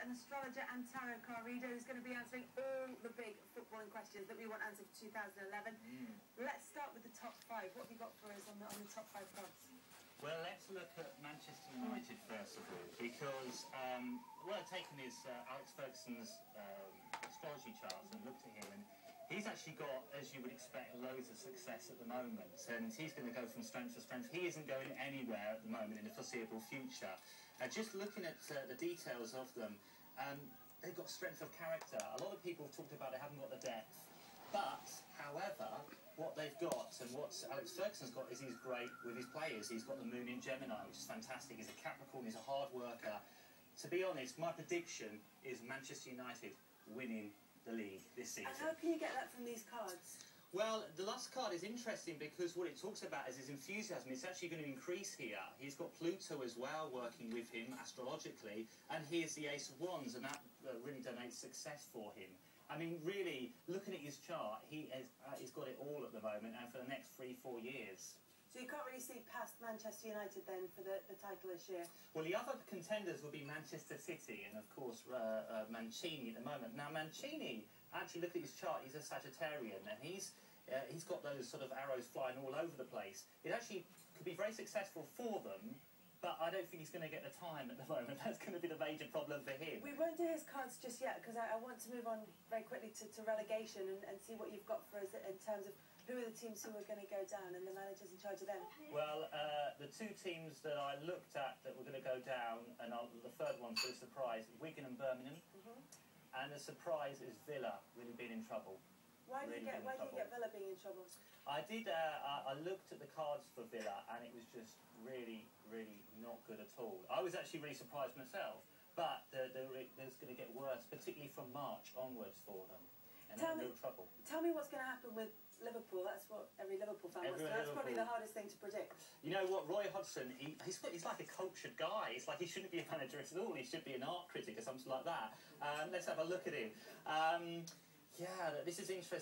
an astrologer and tarot card reader who's going to be answering all the big footballing questions that we want answered for 2011. Let's start with the top five. What have you got for us on the top five cards? Well, let's look at Manchester United first of all, because what I've taken is Alex Ferguson's astrology charts and looked at him, and he's actually got, as you would expect, loads of success at the moment, and he's going to go from strength to strength. He isn't going anywhere at the moment in the foreseeable future. Just looking at the details of them, they've got strength of character. A lot of people have talked about they haven't got the depth, but, however, what they've got and what Alex Ferguson's got is he's great with his players. He's got the moon in Gemini, which is fantastic. He's a Capricorn, he's a hard worker. To be honest, my prediction is Manchester United winning the league this season. And how can you get that from these cards? Well, the last card is interesting because what it talks about is his enthusiasm. It's actually going to increase here. He's got Pluto as well working with him astrologically, and here's the Ace of Wands, and that really donates success for him. I mean, really, looking at his chart, he's got it all at the moment, and for the next 3-4 years. So you can't really see past Manchester United then for the title this year? Well, the other contenders will be Manchester City and, of course, Mancini at the moment. Now, Mancini, actually look at his chart, he's a Sagittarian, and he's got those sort of arrows flying all over the place. It actually could be very successful for them, but I don't think he's going to get the time at the moment. That's going to be the major problem for him. We won't do his cards just yet, because I want to move on very quickly to relegation and see what you've got for us in terms of who are the teams who are going to go down and the managers in charge of them. Well, the two teams that I looked at that were going to go down, and the third one's a surprise, Wigan and Birmingham. And the surprise is Villa really being in trouble. Why do you get Villa being in trouble? I did. I looked at the cards for Villa, and it was just really not good at all. I was actually really surprised myself, but there's going to get worse, particularly from March onwards for them, and they're in real trouble. Tell me what's going to happen with Liverpool. That's what every Liverpool fan wants. That's probably the hardest thing to predict. You know what, Roy Hodgson, he's like a cultured guy. It's like he shouldn't be a manager at all. He should be an art critic or something like that. Let's have a look at him. Yeah, this is interesting.